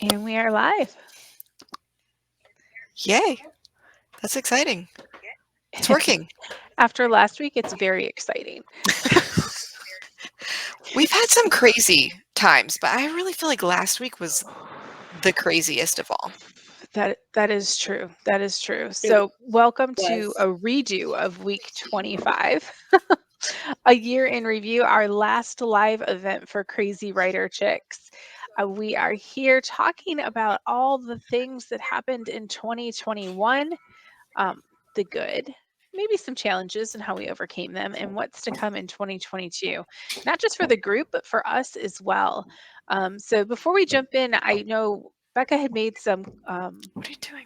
And we are live. Yay. That's exciting. It's working. After last week, it's very exciting. We've had some crazy times, but I really feel like last week was the craziest of all. That is true. That is true. So, welcome to was. a redo of week 25. A year in review, our last live event for Crazy Writer Chicks. We are here talking about all the things that happened in 2021, the good, maybe some challenges and how we overcame them, and what's to come in 2022, not just for the group, but for us as well. So before we jump in, I know Becca had made some What are you doing?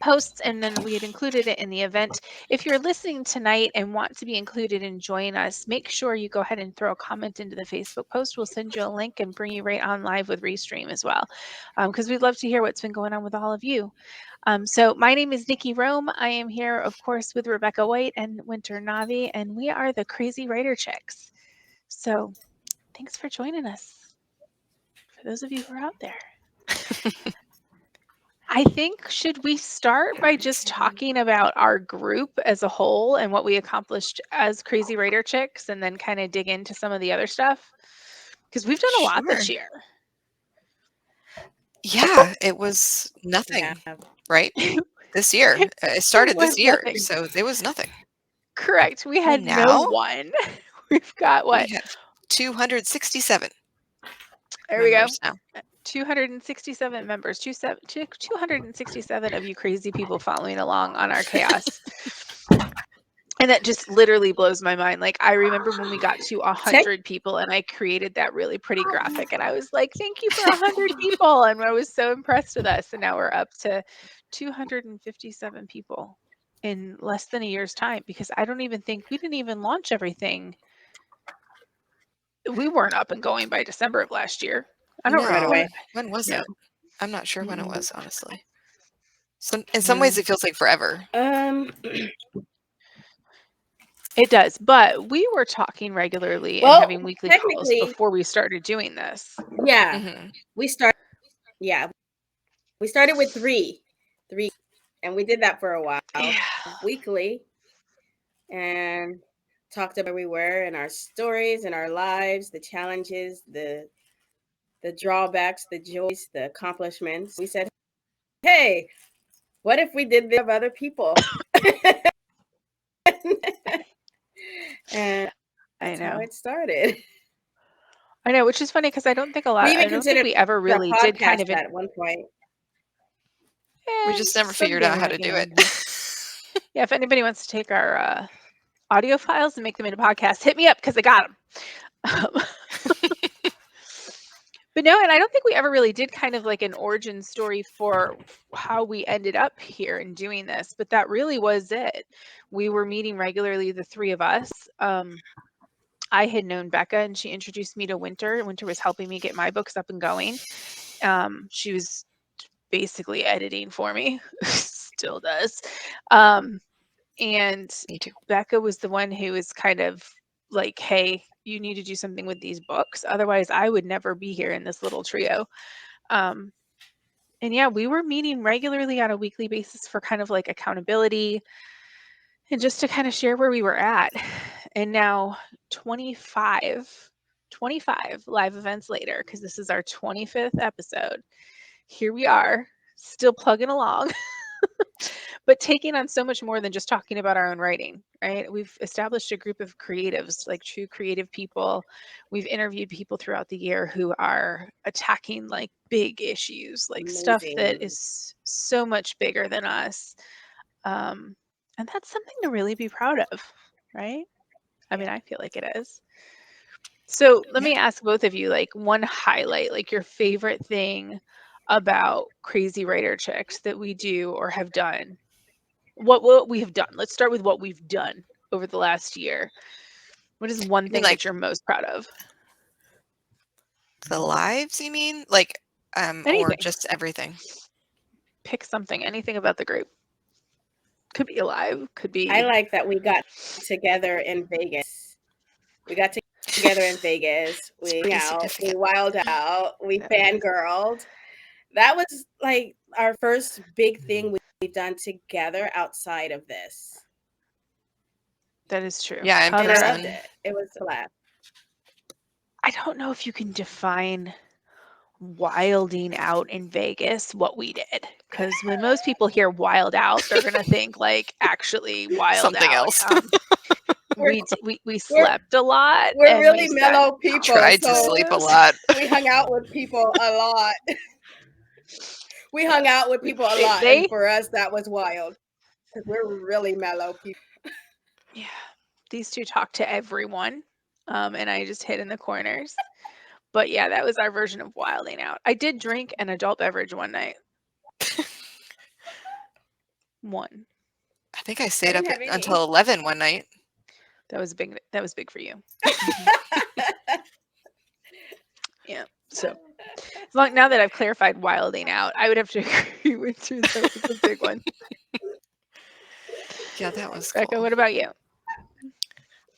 posts and then we had included it in the event. If you're listening tonight and want to be included and join us, make sure you go ahead and throw a comment into the Facebook post. We'll send you a link and bring you right on live with Restream as well, because we'd love to hear what's been going on with all of you. So my name is Nikki Rome. I am here, of course, with Rebecca White and Winter Navi, and we are the Crazy Writer Chicks. So thanks for joining us, for those of you who are out there. I think, should we start by just talking about our group as a whole and what we accomplished as Crazy Writer Chicks, and then kind of dig into some of the other stuff? Because we've done a lot this year. Yeah, it was nothing, right? This year. It started this year, nothing. so there was nothing. Correct. We had And no now one. We've got what? we have 267 There we go. members now. 267 members, 267 of you crazy people following along on our chaos. And that just literally blows my mind. Like, I remember when we got to 100 people and I created that really pretty graphic and I was like, thank you for 100 people. And I was so impressed with us. And now we're up to 257 people in less than a year's time, because I don't even think we didn't even launch everything. We weren't up and going by December of last year. I don't remember. When was No. it? I'm not sure when it was, honestly. In some ways, it feels like forever. It does, but we were talking regularly and having weekly calls before we started doing this. Yeah, we started. Yeah, we started with three, and we did that for a while, weekly, and talked about where we were and our stories and our lives, the challenges, the drawbacks, the joys, the accomplishments. We said, hey, what if we did this of other people? And that's how it started. I know, which is funny because I don't think we ever really did kind of at one point. We just never figured out how to do it. Yeah, if anybody wants to take our audio files and make them into podcasts, hit me up because I got them. But no, and I don't think we ever really did kind of like an origin story for how we ended up here and doing this, but that really was it. We were meeting regularly, the three of us. I had known Becca and she introduced me to Winter. Winter was helping me get my books up and going. She was basically editing for me, still does. And Me too. Becca was the one who was kind of like, hey, you need to do something with these books. Otherwise, I would never be here in this little trio. And yeah, we were meeting regularly on a weekly basis for kind of like accountability and just to kind of share where we were at. And now 25 live events later, because this is our 25th episode, here we are, still plugging along. But taking on so much more than just talking about our own writing, right? We've established a group of creatives, like true creative people. We've interviewed people throughout the year who are attacking like big issues, like stuff that is so much bigger than us. And that's something to really be proud of, right? I mean, I feel like it is. So let me ask both of you, like, one highlight, like your favorite thing about Crazy Writer Chicks that we do or have done. What we have done. Let's start with what we've done over the last year. What is one thing that you're most proud of? The lives, you mean? Like, or just everything? Pick something, anything about the group. Could be alive, could be. I like that we got together in Vegas. We got together in Vegas. We wilded out. We fangirled. That was like our first big thing we've done together outside of this. That is true. Yeah, in And I Other loved person. it. It was a blast. I don't know if you can define wilding out in Vegas what we did, because when most people hear wild out, they're gonna think like actually wild Something out. else. We're We we're slept a lot we're and we really sat in mellow people, Tried to so sleep a cafes. lot. we hung out with people a lot. We hung out with people a lot, and They for us, that was wild because we're really mellow people. yeah, these two talk to everyone, and I just hid in the corners. But yeah, that was our version of wilding out. I did drink an adult beverage one night. One. I think I I stayed didn't up have any. until 11 one night. That was big. That was big for you. Yeah. So as long now that I've clarified wilding out, I would have to agree with you. That was a big one. Yeah, that was Becca, cool. what about you?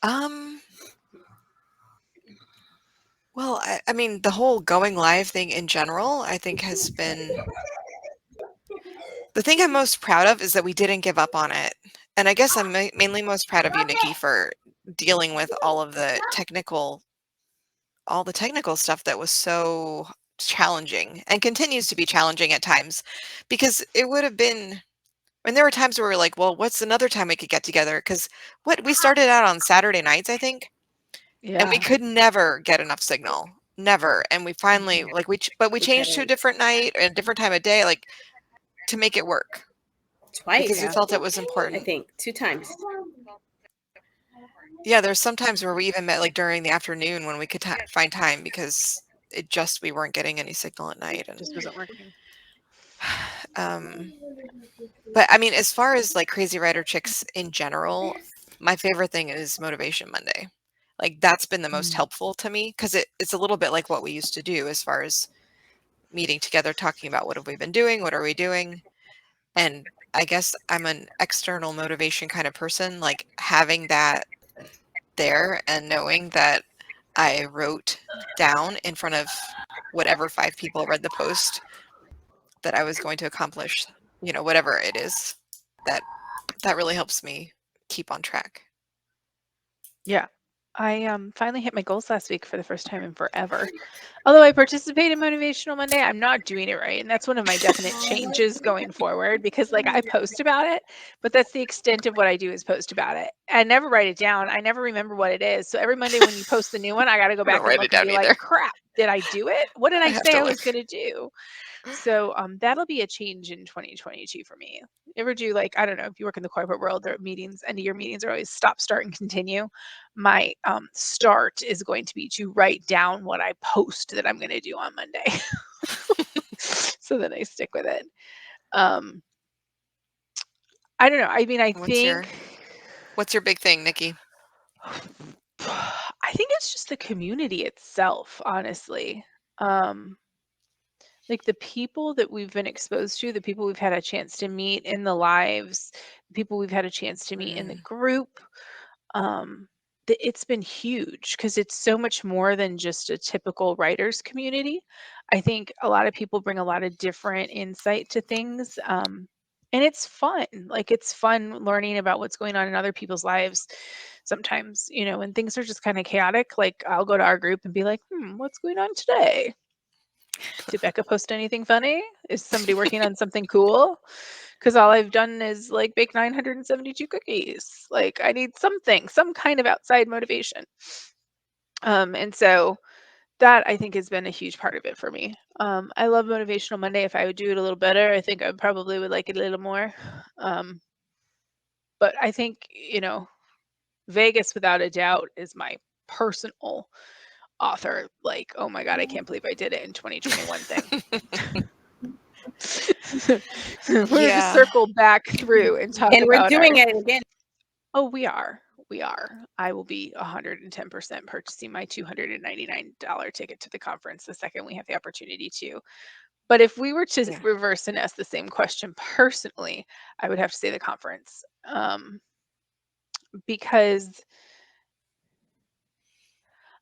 Um, well, I mean, the whole going live thing in general, I think has been the thing I'm most proud of is that we didn't give up on it. And I guess I'm mainly most proud of you, Nikki, for dealing with all the technical stuff that was so challenging and continues to be challenging at times because it would have been when there were times where we were like, well, what's another time we could get together? Because what we started out on Saturday nights, I think, and we Yeah. could never get enough signal, never. And we finally Mhm. like but we We changed to a couldn't. different night and a different time of day, like to make it work because we Twice, Yeah. felt it was I important. think, 2 times. Yeah, there's some times where we even met like during the afternoon when we could find time because we weren't getting any signal at night and Just wasn't working. um but I mean, as far as like Crazy Writer Chicks in general, my favorite thing is Motivation Monday. Like that's been the most Mm. helpful to me because it's a little bit like what we used to do as far as meeting together, talking about what have we been doing, what are we doing. And I guess I'm an external motivation kind of person, like having that there and knowing that I wrote down in front of whatever 5 people read the post that I was going to accomplish, whatever it is, that that really helps me keep on track. Yeah. I finally hit my goals last week for the first time in forever. Although I participate in Motivational Monday, I'm not doing it right. And that's one of my definite changes going forward because like I post about it, but that's the extent of what I do is post about it. I never write it down. I never remember what it is. So every Monday when you post the new one, I got to go I don't back and write it look and down be like, either. crap, did I do it? What did I I have say to I look. was going to do? So that'll be a change in 2022 for me. Ever do like, I don't know, if you work in the corporate world, their meetings, end of year meetings are always stop, start, and continue. My start is going to be to write down what I post that I'm going to do on Monday. So then I stick with it. Um, I don't know. I mean, I What's your think what's your big thing, Nikki? I think it's just the community itself, honestly. Um, like the people that we've been exposed to, the people we've had a chance to meet in the lives, the people we've had a chance to meet in the Mm, group. um it's been huge because it's so much more than just a typical writers community. I think a lot of people bring a lot of different insight to things, and it's fun. Like it's fun learning about what's going on in other people's lives. Sometimes, when things are just kind of chaotic, like I'll go to our group and be like, what's going on today? Did Becca post anything funny? Is somebody working on something cool? Because all I've done is like bake 972 cookies. Like I need something, some kind of outside motivation. And so that I think has been a huge part of it for me. I love Motivational Monday. If I would do it a little better, I think I probably would like it a little more. Um, but I think, Vegas without a doubt is my personal author. Like, oh my God, I can't believe I did it in 2021 thing. We're going to yeah. circle back through and talk And we're about our. doing it again. Oh, we are. We are. I will be 110% purchasing my $299 ticket to the conference the second we have the opportunity to. But if we were to Yeah. reverse and ask the same question personally, I would have to say the conference. Because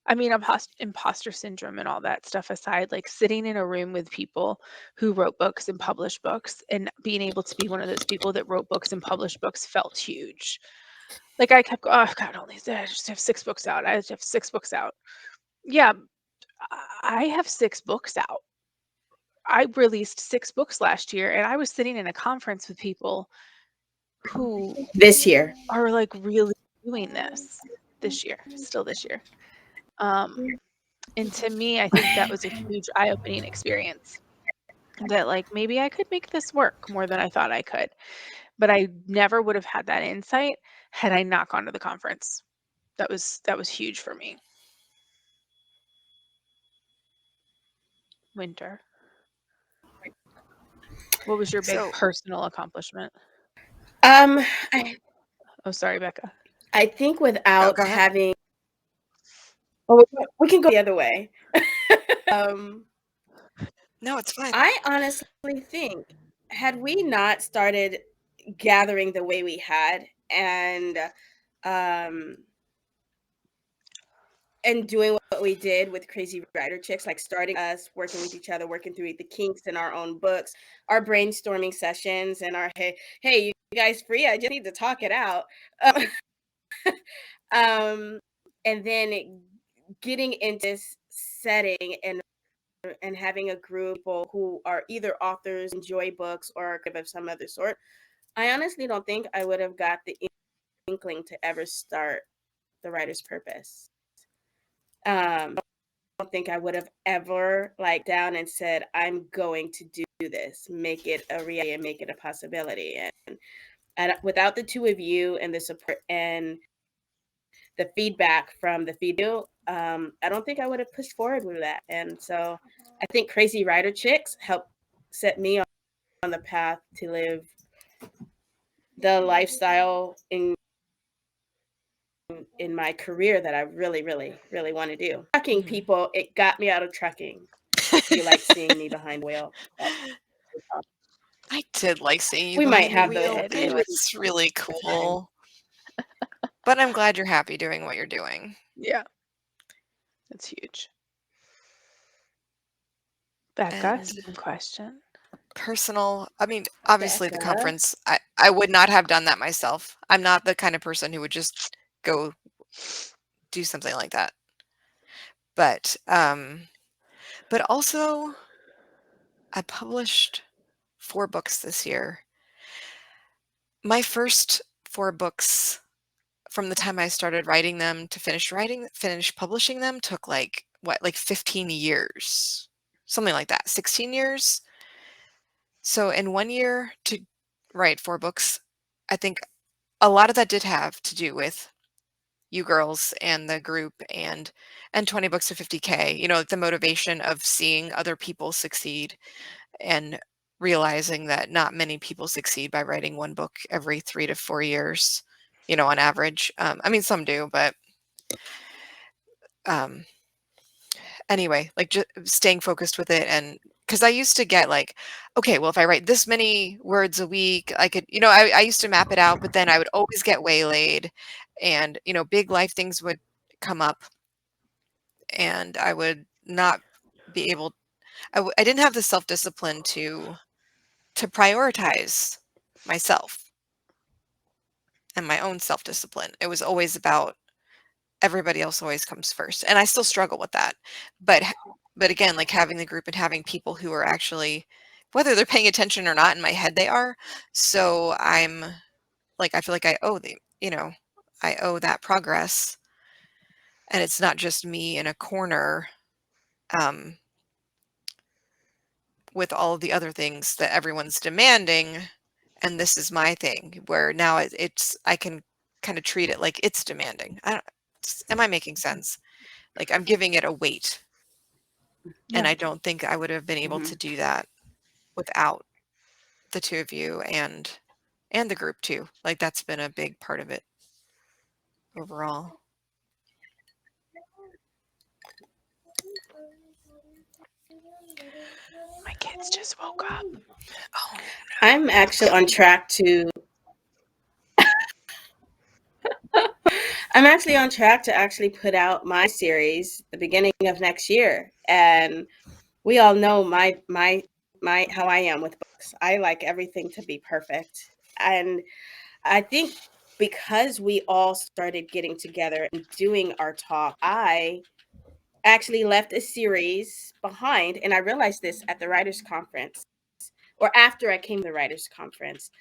I mean, imposter syndrome and all that stuff aside, like sitting in a room with people who wrote books and published books and being able to be one of those people that wrote books and published books felt huge. Like I kept, oh God, I just have 6 books out. I just have 6 books out. Yeah, I have 6 books out. I released 6 books last year, and I was sitting in a conference with people who This year. are like really doing this year, still this year. Um, and to me, I think that was a huge eye-opening experience that like maybe I could make this work more than I thought I could. But I never would have had that insight had I not gone to the conference. That was huge for me. Winter. What was your big So, personal accomplishment? Um, I, Oh, sorry, Becca. I think oh, without go ahead. having, we can go the other way. um, No, it's fine. I honestly think had we not started gathering the way we had um and doing what we did with Crazy Writer Chicks, like starting us working with each other, working through the kinks in our own books, our brainstorming sessions, and our hey, you guys free? I just need to talk it out. Um, and then getting into this setting and having a group of people who are either authors, enjoy books, or of some other sort. I honestly don't think I would have got the inkling to ever start the writer's purpose. I don't think I would have ever like down and said, I'm going to do this, make it a reality and make it a possibility. And without the two of you and the support and the feedback from the feed, I don't think I would have pushed forward with that. And so I think Crazy Writer Chicks helped set me on the path to live the lifestyle in my career that I really, really, really want to do. Trucking Mhm. people, it got me out of trucking. If you like seeing me behind the wheel, I did like seeing you we might behind the have You those. wheel. did. It It was was really Time. cool. But I'm glad you're happy doing what you're doing. yeah, that's huge. Becca, And same question. personal, I mean, obviously the Becca. conference, I would not have done that myself. I'm not the kind of person who would just go do something like that. But also I published 4 books this year. My first 4 books from the time I started writing them to finish publishing them took like what, like 15 years. Something like that. 16 years. So in 1 year to write 4 books, I think a lot of that did have to do with you girls and the group and 20 books to 50K, like the motivation of seeing other people succeed and realizing that not many people succeed by writing 1 book every 3 to 4 years, on average. I mean, some do, but um, anyway, like just staying focused with it. And because I used to get like, okay, well, if I write this many words a week, I could, I used to map it out, but then I would always get waylaid and, big life things would come up and I would not be able, I didn't have the self-discipline to prioritize myself and my own self-discipline. It was always about everybody else always comes first. And I still struggle with that. But again, like having the group and having people who are actually, whether they're paying attention or not, in my head they are. So I'm like, I feel like I owe that progress. And it's not just me in a corner um, with all of the other things that everyone's demanding. And this is my thing where now it's I can kind of treat it like it's demanding. Am I making sense? Like I'm giving it a weight. And Yeah. I don't think I would have been able Mhm. to do that without the 2 of you and the group too. Like that's been a big part of it overall. My kids just woke up. Oh, I'm actually on track to I'm actually on track to actually put out my series the beginning of next year. And we all know my how I am with books. I like everything to be perfect. And I think because we all started getting together and doing our talk, I actually left a series behind. And I realized this at the writers conference, or after I came to the writers conference.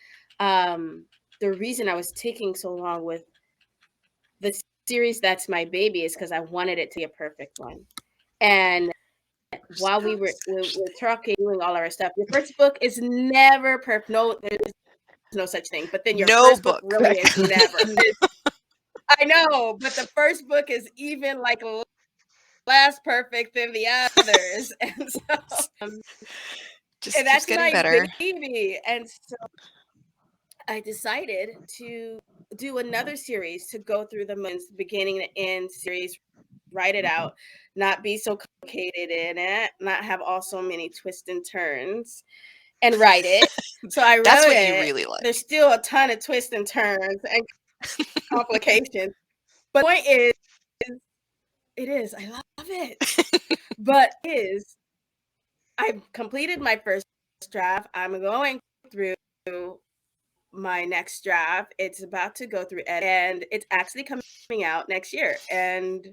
Um, the reason I was taking so long with the series that's my baby is because I wanted it to be a perfect one. And while we were talking, doing all our stuff, your first book is never perfect. No, there's no such thing. But then your No first book book. really is never. I know, but the first book is even like less perfect than the others, and so Just and keeps that's getting my better. baby. And so I decided to do another series to go through the months, beginning to end series, write it out, not be so complicated in it, not have all so many twists and turns, and write it. So I That's wrote what you it. really There's like. still a ton of twists and turns and complications. But the point is, it is. I love it. But is I've completed my first draft. I'm going through my next draft. It's about to go through edit, and it's actually coming out next year. And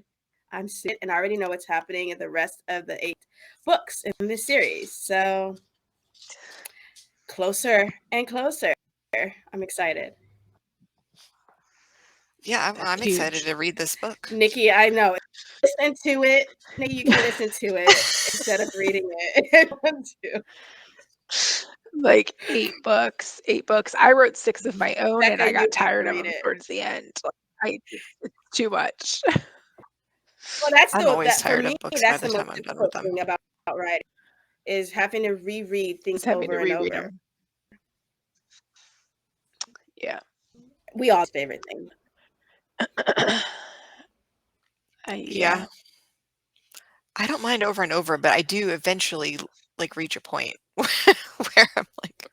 I'm sitting and I already know what's happening in the rest of the 8 books in this series. So closer and closer. I'm excited. Yeah, That's I'm excited huge. to read this book. Nikki, I know. Listen to it. Nikki, you can listen to it instead of reading it. Like 8 books, 8 books. I wrote 6 of my own, and Becca, I you got have to tired of read them it. towards the end. Like, it's too much. Well, that's I'm the always that for tired me, of books by that's the the most time I'm done with difficult them. thing about writing is having to reread things Just having to over and reread over. them. Yeah. We all's favorite thing. Yeah. Yeah. I don't mind over and over, but I do eventually like reach a point where I'm like,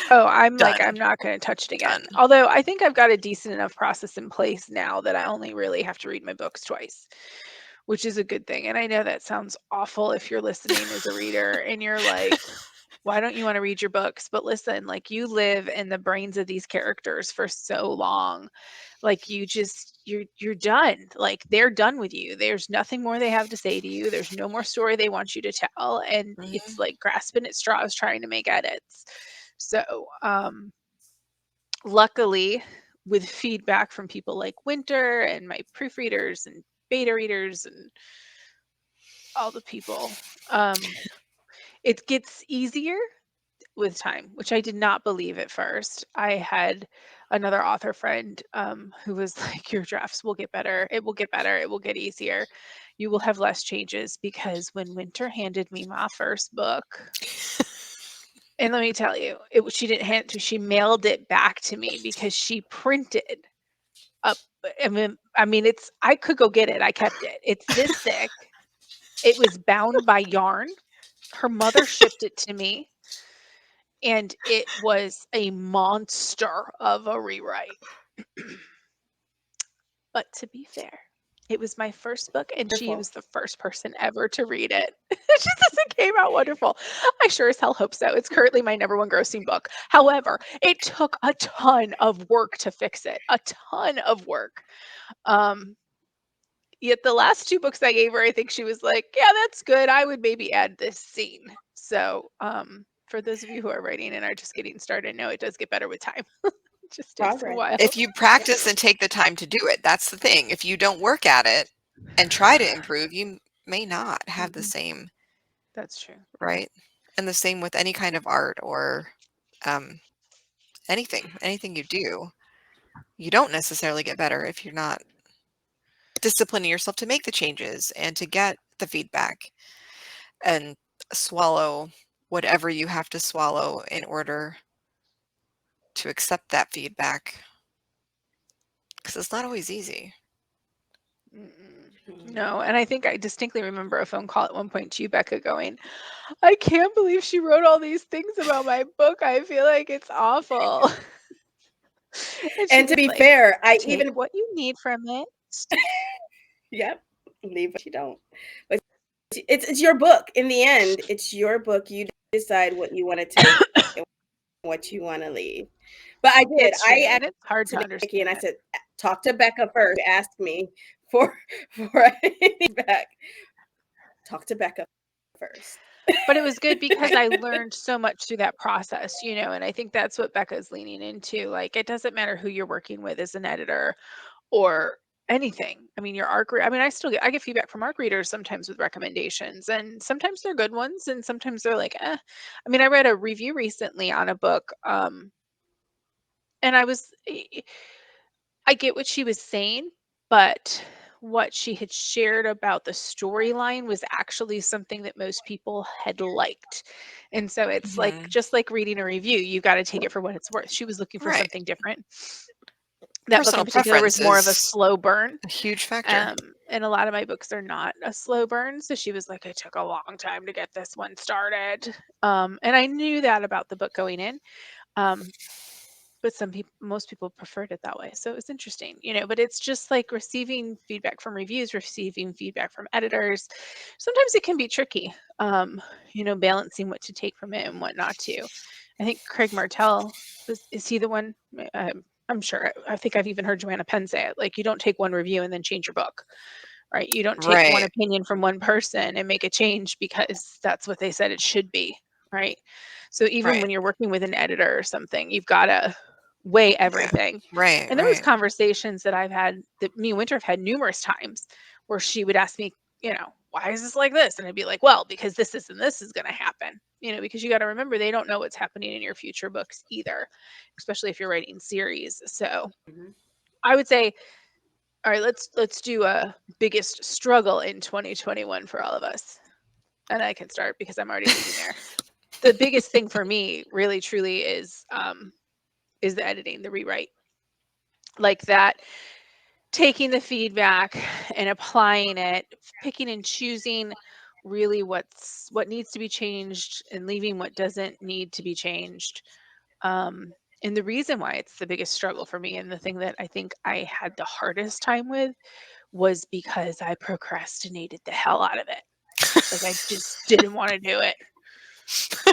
Oh, I'm like, done, I'm not gonna touch it again. done. Although I think I've got a decent enough process in place now that I only really have to read my books twice, which is a good thing. And I know that sounds awful if you're listening as a reader and you're like, why don't you want to read your books? But listen, like you live in the brains of these characters for so long. Like you're done. Like they're done with you. There's nothing more they have to say to you. There's no more story they want you to tell. And it's Mhm. like grasping at straws trying to make edits. So luckily with feedback from people like Winter and my proofreaders and beta readers and all the people, it gets easier with time, which I did not believe at first. I had another author friend who was like, your drafts will get better. It will get better. It will get easier. You will have less changes because when Winter handed me my first book, and let me tell you, she didn't hand it to me, she mailed it back to me because she printed up. I mean, it's I could go get it. I kept it. It's this thick. It was bound by yarn. Her mother shipped it to me, and it was a monster of a rewrite. But to be fair, it was my first book, and she Wonderful was the first person ever to read it. She says it came out wonderful. I sure as hell hope so. It's currently my number one grossing book. However, it took a ton of work to fix it, a ton of work. Um, Yet the last 2 books I gave her, I think she was like, "Yeah, that's good. I would maybe add this scene." So, for those of you who are writing and are just getting started, no, it does get better with time. It just takes a progress. while. If you Yeah. practice and take the time to do it, that's the thing. If you don't work at it and try to improve, you may not have the Mm-mm, same, that's true. right? And the same with any kind of art or um, anything you do. You don't necessarily get better if you're not disciplining yourself to make the changes and to get the feedback and swallow whatever you have to swallow in order to accept that feedback because it's not always easy. Mm-mm. Mhm. No, and I think I distinctly remember a phone call at one point to you, Becca, going, "I can't believe she wrote all these things about my book. I feel like it's awful." And she And to was be like, fair, I "Take even what you need from it." Yep. Leave what you don't. But it's your book. In the end, it's your book. You decide what you want to take and what you want to leave. But I did. It's true, I and asked it's hard to Nikki and understand I it. said, talk to Becca first. You asked me for feedback. Talk to Becca first. But it was good because I learned so much through that process, and I think that's what Becca's leaning into. Like, it doesn't matter who you're working with as an editor or anything. I mean, your I mean, I get feedback from ARC readers sometimes with recommendations, and sometimes they're good ones, and sometimes they're like, eh. I mean, I read a review recently on a book, and I get what she was saying, but what she had shared about the storyline was actually something that most people had liked. And so it's like Mhm. just like reading a review, you got to take it for what it's worth. She was looking for Right. something different. That book in Personal particular was preference more of a is slow burn. a huge factor. And a lot of my books are not a slow burn. So she was like, it took a long time to get this one started. And I knew that about the book going in. Um, but most people preferred it that way. So it was interesting, but it's just like receiving feedback from reviews, receiving feedback from editors. Sometimes it can be tricky, balancing what to take from it and what not to. I think Craig Martell, is he the one? I'm sure. I think I've even heard Joanna Penn say it. Like, you don't take one review and then change your book, right? You don't take one Right. opinion from one person and make a change because that's what they said it should be, right? So even Right. when you're working with an editor or something, you've got to weigh Yeah. everything. Right. And there was Right. conversations that I've had, that me and Winter have had numerous times, where she would ask me, why is this like this? And I'd be like, well, because this is going to happen, because you got to remember, they don't know what's happening in your future books either, especially if you're writing series. So Mhm. I would say, all right, let's do a biggest struggle in 2021 for all of us. And I can start because I'm already leading there. The biggest thing for me really truly is the editing, the rewrite. Like that, taking the feedback and applying it, picking and choosing really what needs to be changed and leaving what doesn't need to be changed. And the reason why it's the biggest struggle for me, and the thing that I think I had the hardest time with, was because I procrastinated the hell out of it. Like, I just didn't want to do it.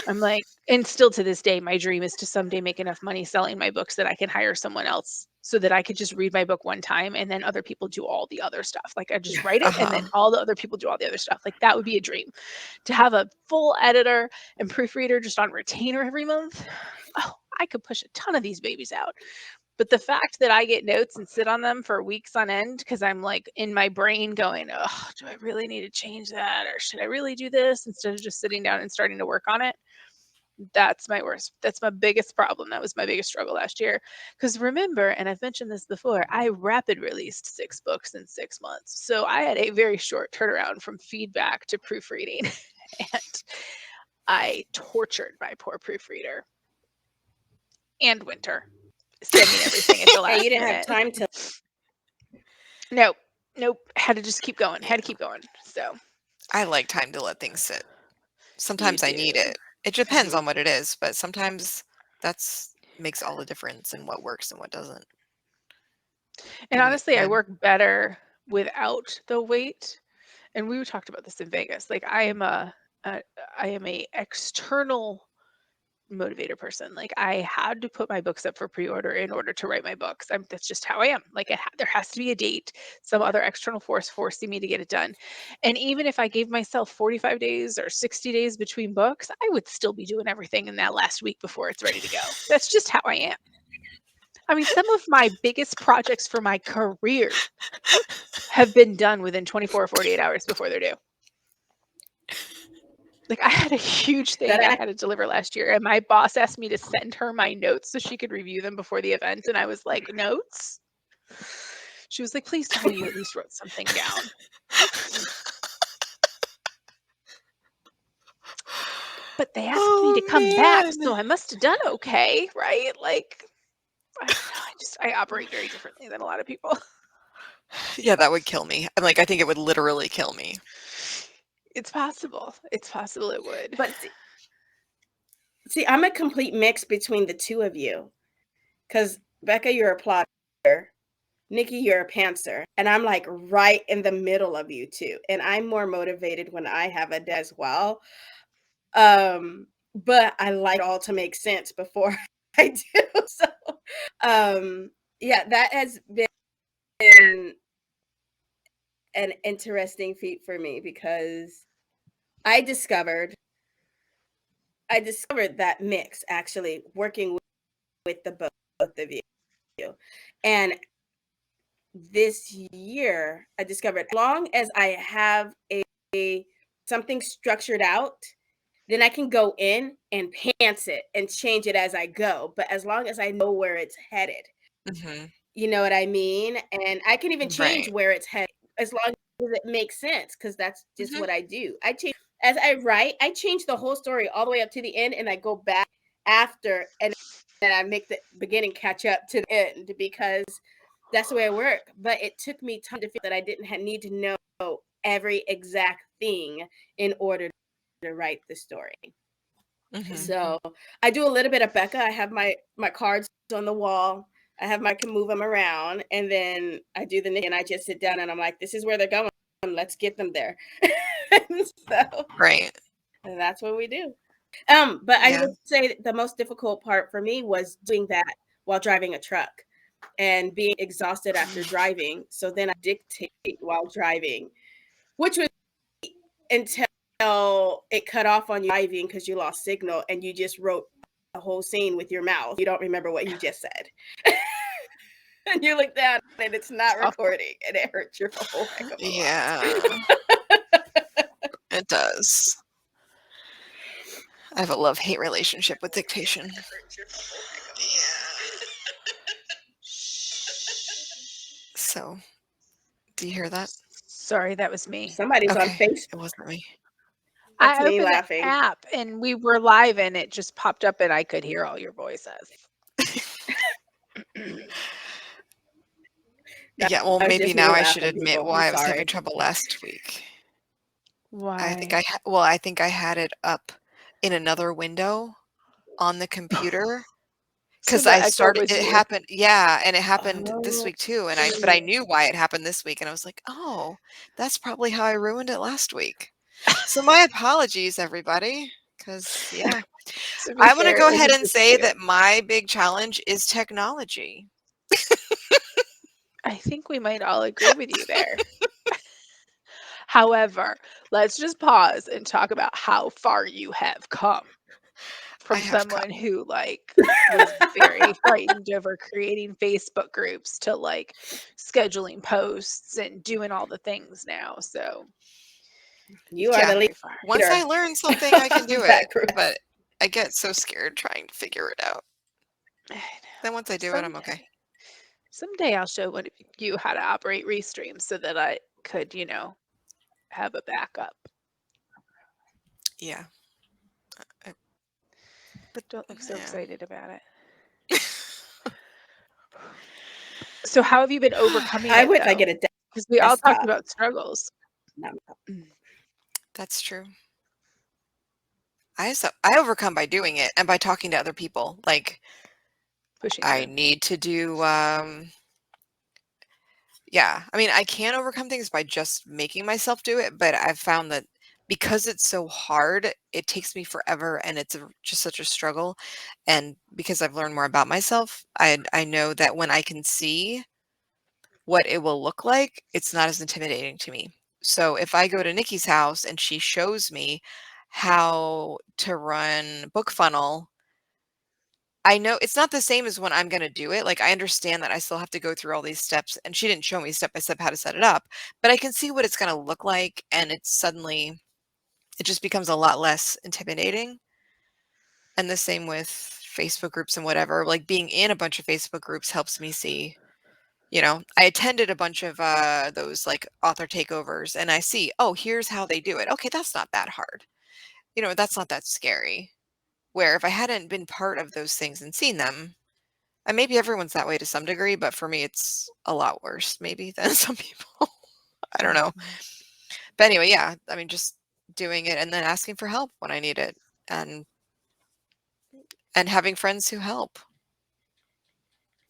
I'm like, and still to this day, my dream is to someday make enough money selling my books that I can hire someone else, so that I could just read my book one time and then other people do all the other stuff. Like, I just write it and then Uh-huh. all the other people do all the other stuff. Like, that would be a dream, to have a full editor and proofreader just on retainer every month. Oh, I could push a ton of these babies out. But the fact that I get notes and sit on them for weeks on end, because I'm like in my brain going, oh, do I really need to change that? Or should I really do this, instead of just sitting down and starting to work on it? That's my biggest problem. That was my biggest struggle last year. Because remember, and I've mentioned this before, I rapid released 6 books in 6 months. So I had a very short turnaround from feedback to proofreading. And I tortured my poor proofreader and Winter, sending everything at the Hey, you last didn't have minute. time to. Nope. Nope. Had to just keep going. Yeah. Had to keep going. So I like time to let things sit. you Sometimes I need do. it. It depends Mhm. on what it is, but sometimes that's makes all the difference in what works and what doesn't. And Giving it honestly, I time. work better without the weight. And we talked about this in Vegas. Like, a I am a external motivator person. Like, I had to put my books up for pre-order in order to write my books. That's just how I am. Like, there has to be a date, some other external force forcing me to get it done. And even if I gave myself 45 days or 60 days between books, I would still be doing everything in that last week before it's ready to go. That's just how I am. I mean, some of my biggest projects for my career have been done within 24 or 48 hours before they're due. Like, I had a huge That thing I had to deliver last year, and my boss asked me to send her my notes so she could review them before the event, and I was like, "Notes?" She was like, "Please tell me you at least wrote something down." But they asked me to Oh come back, so man. I must have done okay, right? Like, I don't know, I operate very differently than a lot of people. Yeah, that would kill me. I'm like, I think it would literally kill me. It's possible. It's possible it would. but see, I'm a complete mix between the two of you. Because Becca, you're a plotter, Nikki, you're a pantser. And I'm like right in the middle of you two. And I'm more motivated when I have a day as well. But I like it all to make sense before I do. So yeah, that has been an interesting feat for me because I discovered that mix actually working with the both of you. And this year I discovered as long as I have a something structured out, then I can go in and pants it and change it as I go. But as long as I know where it's headed, Mhm. you know what I mean? And I can even change Right. where it's headed as long as it makes sense because that's just Mhm. what I do. I change as I write, I change the whole story all the way up to the end and I go back after and then I make the beginning catch up to the end because that's the way I work. But it took me time to feel that I didn't need to know every exact thing in order to write the story. Mhm. So I do a little bit of Becca. I have my cards on the wall. I have my can move them around, and then I do the knitting. And I just sit down and I'm like, this is where they're going. Let's get them there. So Right. and that's what we do. But I Yeah. would say the most difficult part for me was doing that while driving a truck and being exhausted after driving. So then I dictate while driving, which was until it cut off on you driving because you lost signal and you just wrote a whole scene with your mouth. You don't remember what you just said. And you look down and it's It's not awful. recording and it hurts your whole heck of a Yeah. It does. I have a love-hate relationship with dictation. So, do you hear that? Sorry, that was me. Somebody's on Okay. Facebook. It wasn't me. That's I me opened the laughing. app and we were live and it just popped up and I could hear all your voices. Yeah, well, That was maybe just me now I should laughing, admit people. I'm why I was having sorry. trouble last week. I think Why? I think I had it up in another window on the computer So because the I echo started was it you. happened, yeah, and it happened this Oh, week too, and I knew why it happened this week, and I was like, "Oh, that's probably how I ruined it last week." So my apologies, everybody, because yeah. To be I wanna fair, it go ahead wasn't and just say you. that my big challenge is technology. I think we might all agree with you there. However, let's just pause and talk about how far you have come I from have someone come. who was very frightened over creating Facebook groups to scheduling posts and doing all the things now. So you you've are come Yeah. the very far. Once I leader learn something, I can do of it, that group. but I get so scared trying to figure it out. I know. Then once I do it, I'm okay. Someday I'll show one of you how to operate Restream so that I could, have a backup. Yeah. I but Don't look so yeah. excited about it. So how have you been overcoming I it wish I though? get a Because we all talked desktop. about struggles. No. Mm, That's true. I overcome by doing it and by talking to other people. Like, pushing I through. need to do, yeah. I mean, I can overcome things by just making myself do it, but I've found that because it's so hard, it takes me forever and it's just such a struggle. And because I've learned more about myself, I know that when I can see what it will look like, it's not as intimidating to me. So if I go to Nikki's house and she shows me how to run book funnel, I know it's not the same as when I'm gonna do it. Like, I understand that I still have to go through all these steps, and she didn't show me step by step how to set it up, but I can see what it's gonna look like, and it just becomes a lot less intimidating. And the same with Facebook groups and whatever. Like, being in a bunch of Facebook groups helps me see, I attended a bunch of those like author takeovers, and I see, oh, here's how they do it. Okay, that's not that hard. That's not that scary. Where if I hadn't been part of those things and seen them, and maybe everyone's that way to some degree, but for me, it's a lot worse maybe than some people. I don't know. Mhm. But anyway, yeah, I mean, just doing it and then asking for help when I need it, and having friends who help.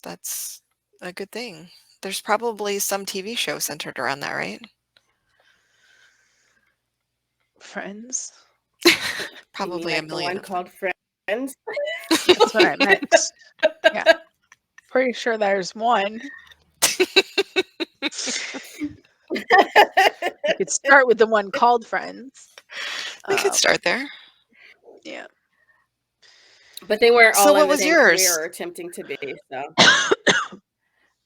That's a good thing. There's probably some TV show centered around that, right? Friends. You mean Probably a like the million one of them. called Friends? That's what I meant. Yeah. Pretty sure there's one. You could start with the one called Friends. We could start there. Yeah. But they weren't So all in what the was same career yours? or attempting to be. So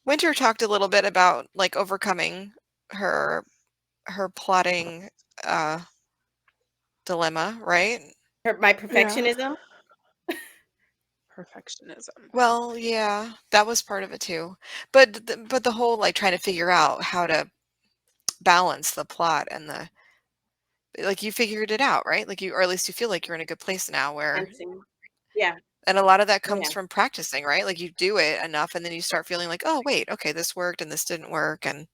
Winter talked a little bit about like overcoming her plotting dilemma, right? my Yeah. perfectionism. Perfectionism. Well, yeah, that was part of it too. But the whole like trying to figure out how to balance the plot and the like you figured it out, right? Like you or at least you feel like you're in a good place now where Dancing. Yeah. and a lot of that Oh comes yeah. from practicing, right? Like you do it enough and then you start feeling like, "Oh, wait, okay, this worked and this didn't work and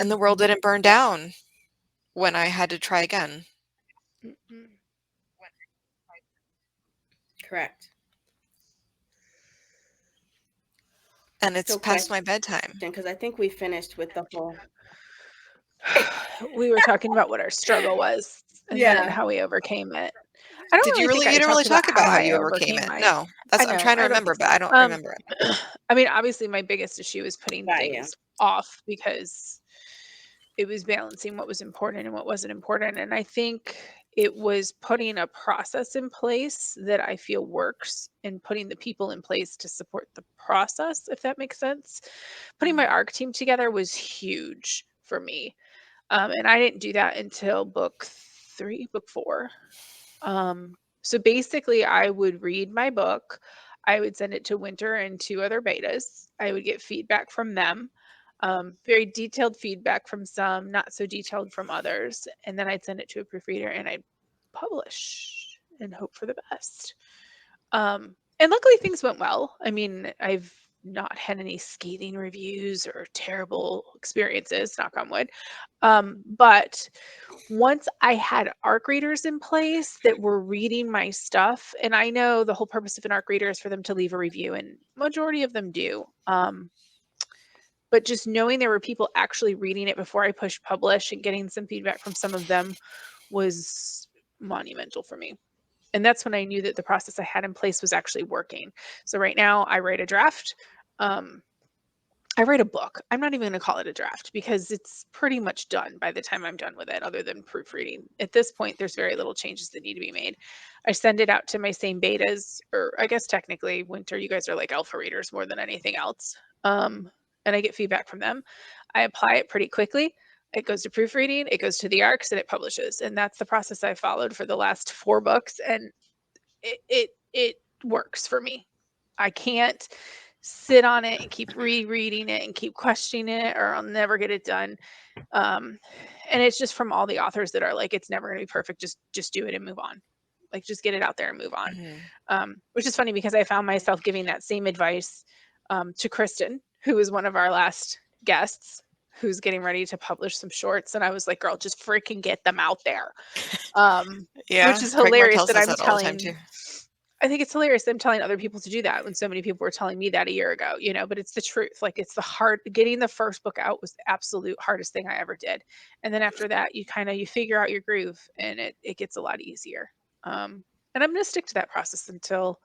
the world didn't burn down when I had to try again." Mm-mm. Correct. And it's So past question, my bedtime. because I think we finished with the whole. We were talking about what our struggle was and then Yeah. how we overcame it. I don't Did really think you I didn't really talked about talk about how how I you overcame overcame it. my No. That's I I'm know, trying to I don't remember, think but so. I don't remember it. I mean, obviously my biggest issue was putting Got you. things off because it was balancing what was important and what wasn't important. And I think it was putting a process in place that I feel works and putting the people in place to support the process, if that makes sense. Putting my ARC team together was huge for me. And I didn't do that until book 4. So basically, I would read my book, I would send it to Winter and 2 other betas. I would get feedback from them, very detailed feedback from some, not so detailed from others. And then I'd send it to a proofreader and I'd publish and hope for the best. And luckily, things went well. I mean, I've not had any scathing reviews or terrible experiences, knock on wood. But once I had ARC readers in place that were reading my stuff, and I know the whole purpose of an ARC reader is for them to leave a review, and majority of them do. But just knowing there were people actually reading it before I pushed publish and getting some feedback from some of them was monumental for me. And that's when I knew that the process I had in place was actually working. So right now I write a draft. Um, I write a book. I'm not even going to call it a draft because it's pretty much done by the time I'm done with it, other than proofreading. At this point, there's very little changes that need to be made. I send it out to my same betas, or I guess technically, Winter, you guys are like alpha readers more than anything else. And I get feedback from them. I apply it pretty quickly. It goes to proofreading, it goes to the arcs, and it publishes. And that's the process I followed for the last 4 books. And it works for me. I can't sit on it and keep rereading it and keep questioning it, or I'll never get it done. And it's just from all the authors that are like, it's never going to be perfect. Just do it and move on. Like, just get it out there and move on. Which is funny because I found myself giving that same advice to Kristen, who was one of our last guests, who's getting ready to publish some shorts. And I was like, girl, just freaking get them out there. Yeah, Which is Craig hilarious Martell that says I'm that all the time too. telling. I think it's hilarious them telling other people to do that when so many people were telling me that a year ago, but it's the truth. Like, it's getting the first book out was the absolute hardest thing I ever did. And then after that, you figure out your groove and it gets a lot easier. And I'm going to stick to that process until,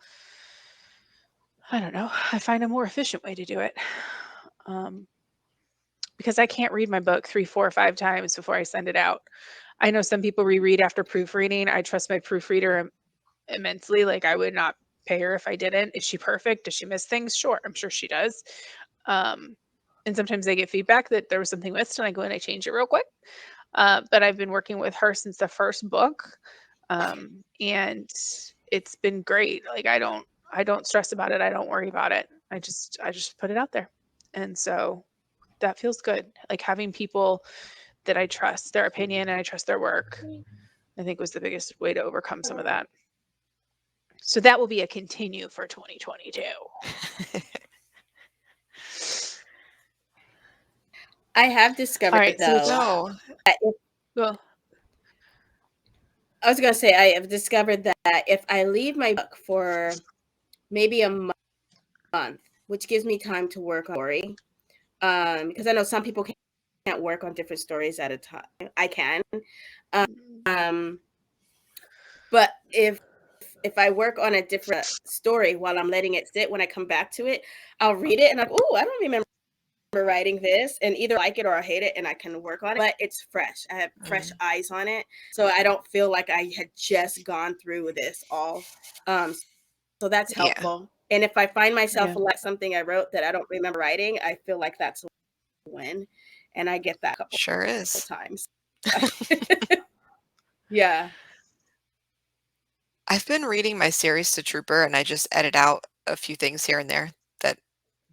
I don't know, I find a more efficient way to do it. Because I can't read my book 3, 4, or 5 times before I send it out. I know some people reread after proofreading. I trust my proofreader immensely. Like, I would not pay her if I didn't. Is she perfect? Does she miss things? Sure, I'm sure she does. And sometimes I get feedback that there was something missed, and I go and I change it real quick. But I've been working with her since the first book, and it's been great. Like, I don't stress about it. I don't worry about it. I just put it out there, and so that feels good. Like, having people that I trust their opinion and I trust their work, I think was the biggest way to overcome some of that. So that will be a continue for 2022. I have All discovered right, so though. No. well, I was going to say I have discovered that if I leave my book for maybe a month, which gives me time to work on story. Because I know some people can't work on different stories at a time. I can. Um, but if I work on a different story while I'm letting it sit, when I come back to it, I'll read it and I'm, oh, I don't remember writing this, and either I like it or I hate it, and I can work on it. But it's fresh. I have fresh eyes on it, so I don't feel like I had just gone through this all. So that's helpful. And if I find myself like something I wrote that I don't remember writing, I feel like that's a win, and I get that a couple Sure is. times. Yeah. I've been reading my series to Trooper, and I just edit out a few things here and there that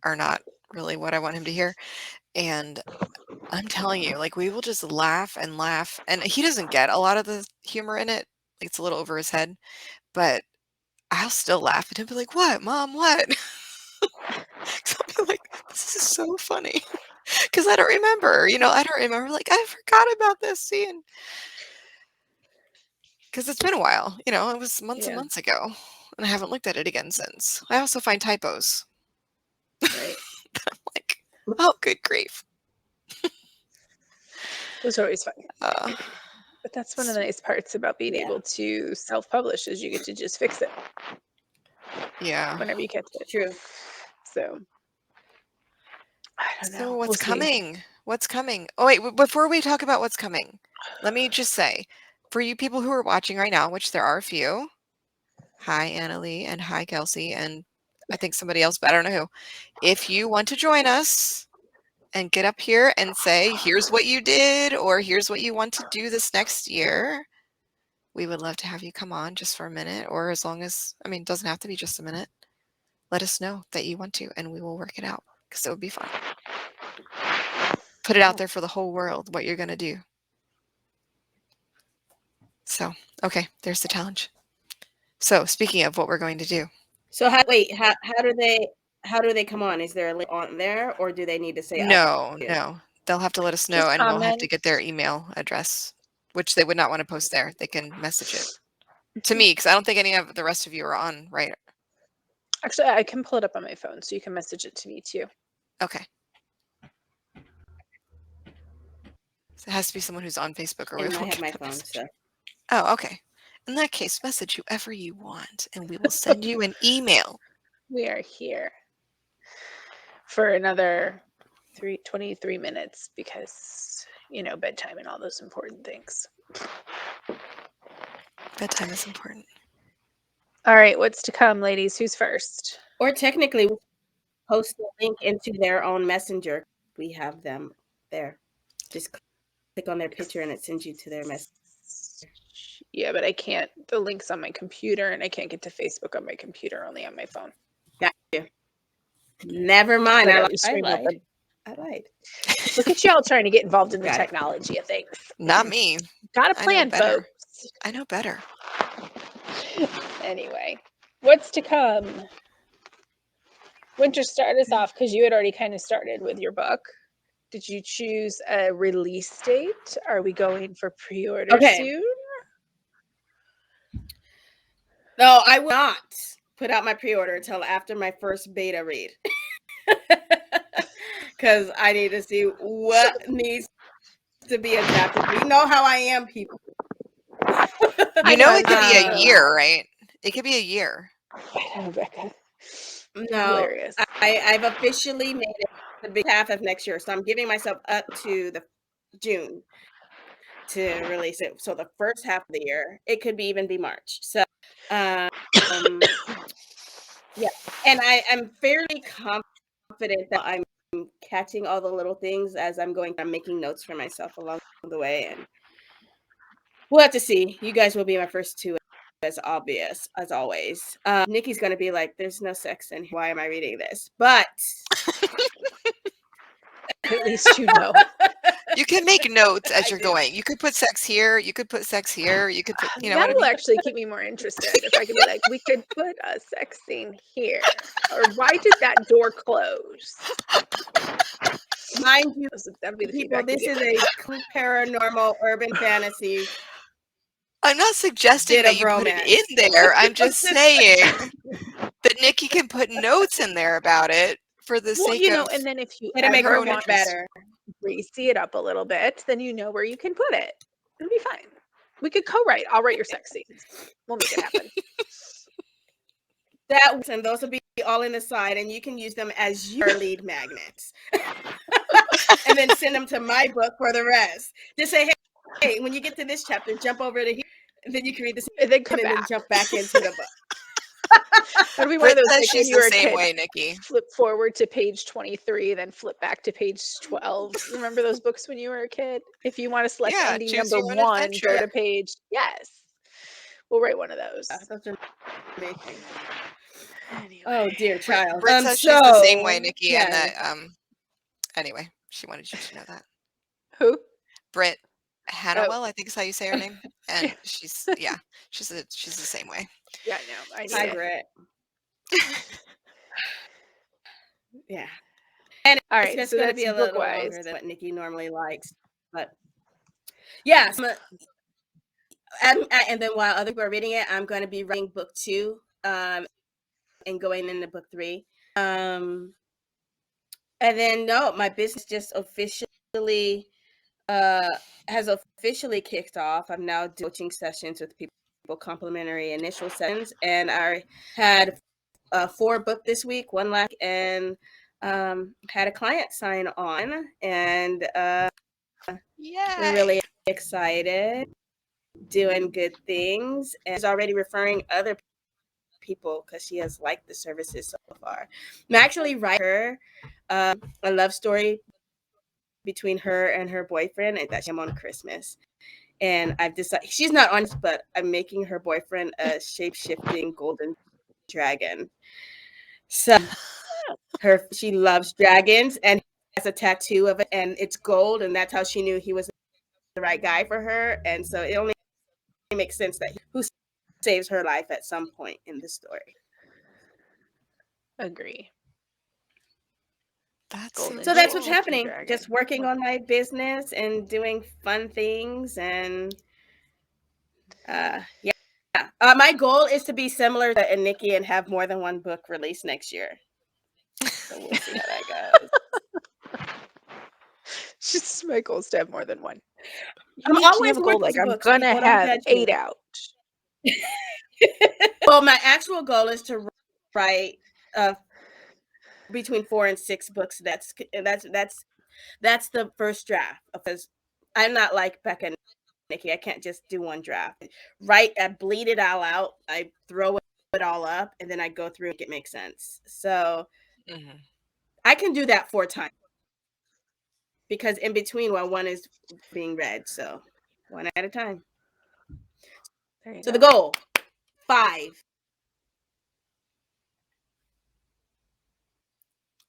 are not really what I want him to hear. And I'm telling you, like, we will just laugh and laugh. And he doesn't get a lot of the humor in it. Like, it's a little over his head. But I'll still laugh at him, be like, "What, Mom, what?" So I'll be like, "This is so funny." Because I don't remember, like, I forgot about this scene. Because it's been a while, it was months and months ago. And I haven't looked at it again since. I also find typos. Right. I'm like, oh, good grief. Those are always fun. Uh, But that's one of the nice parts about being able to self-publish is you get to just fix it yeah. whenever you catch it. True. So I don't know. So what's We'll see. coming? What's coming? Oh, wait, before we talk about what's coming, let me just say, for you people who are watching right now, which there are a few, hi, Annalie, and hi, Kelsey, and I think somebody else, but I don't know who. If you want to join us and get up here and say, here's what you did, or here's what you want to do this next year, we would love to have you come on just for a minute, or as long as, it doesn't have to be just a minute. Let us know that you want to, and we will work it out, because it would be fun. Put it out there for the whole world, what you're going to do. So, okay, there's the challenge. So, speaking of what we're going to do. So how do they come on? Is there a link on there, or do they need to say No. They'll have to let us know, Just and we'll have to comment. get their email address, which they would not want to post there. They can message it to me, because I don't think any of the rest of you are on, right? Actually, I can pull it up on my phone, so you can message it to me too. Okay. So it has to be someone who's on Facebook, or we And I won't have get my the phone, message. so. Oh, okay. In that case, message whoever you want, and we will send you an email. We are here for another 23 minutes because, bedtime and all those important things. Bedtime is important. All right, what's to come, ladies? Who's first? Or technically, post the link into their own messenger. We have them there. Just click on their picture and it sends you to their message. Yeah, but I can't. The link's on my computer, and I can't get to Facebook on my computer, only on my phone. Got you. Never mind. Like, I lied. Look at y'all trying to get involved in the technology of things. Not me. Got a plan, folks. I know better. Anyway, what's to come? Winter, start us off because you had already kind of started with your book. Did you choose a release date? Are we going for pre-order soon? No, I will not put out my pre-order until after my first beta read. Because I need to see what needs to be adapted. We know how I am, people. It could be a year, right? It could be a year. I know, Becca. No, hilarious. I've officially made it the big half of next year. So I'm giving myself up to the June to release it. So the first half of the year, it could even be March. So, yeah. And I'm fairly confident that I'm catching all the little things as I'm going. I'm making notes for myself along the way, and we'll have to see. You guys will be my first two, as obvious as always. Nikki's going to be like, "There's no sex in here. Why am I reading this?" But at least you know. You can make notes as you're going. You could put sex here. You could put sex here. You could put, that will actually keep me more interested. If I could be like, we could put a sex scene here, or why did that door close? Mind you, that'd be the people, this is a paranormal urban fantasy. I'm not suggesting that you put it in there. I'm just saying that Nikki can put notes in there about it for the Well, sake of and then if you It'll make ever her growing feel want to interest. better. greasy it up a little bit, then you know where you can put it. It'll be fine. We could co-write. I'll write your sex scenes. We'll make it happen. That and those will be all in the side, and you can use them as your lead magnets, and then send them to my book for the rest. Just say, hey, when you get to this chapter, jump over to here, and then you can read this, And then come and then back. jump back into the book. That'll be one of Britt those, says like when she's you the were a same kid, way, Nikki. flip forward to page 23, then flip back to page 12. Remember those books when you were a kid? If you want to select Yeah, ending choose number your own 1, go adventure. to page. Yes. We'll write one of those. Those are amazing. Anyway. Oh dear child. Britt says she's the same way, So Nikki, and yes. that anyway, she wanted you to know that. Who? Britt Oh, Hannawell, I think is how you say her name. And yeah. she's the same way. Yeah, no, I need Hi, it. Britt. Yeah. And All it's right, just so going to that's be a little book-wise. longer than what Nikki normally likes. But yeah, and then while other people are reading it, I'm going to be writing book 2 and going into book 3. And then my business just officially has officially kicked off. I'm now doing coaching sessions with people, complimentary initial sessions, and I had 4 booked this week, 1 last, and had a client sign on, and we're really excited, doing good things, and she's already referring other people because she has liked the services so far. I'm actually writing her a love story between her and her boyfriend, and that's him on Christmas. And I've decided she's not honest, but I'm making her boyfriend a shape-shifting golden dragon. So she loves dragons and has a tattoo of it, and it's gold, and that's how she knew he was the right guy for her. And so it only makes sense that who saves her life at some point in the story. Agree. That's Golden So that's what's shape-shifting happening. dragon. Just working on my business and doing fun things, and yeah. My goal is to be similar to Nikki and have more than 1 book released next year. So we'll see how that goes. Just my goal is to have more than 1. I'm You always have a goal like, working I'm books. gonna People don't have judge 8 me. out. Well, my actual goal is to write between 4 and 6 books. That's the first draft, because I'm not like Becca and Nikki. I can't just do 1 draft. I bleed it all out. I throw it all up, and then I go through and make it make sense. So I can do that 4 times, because in between while 1 is being read. So 1 at a time. There you So go. the goal, 5.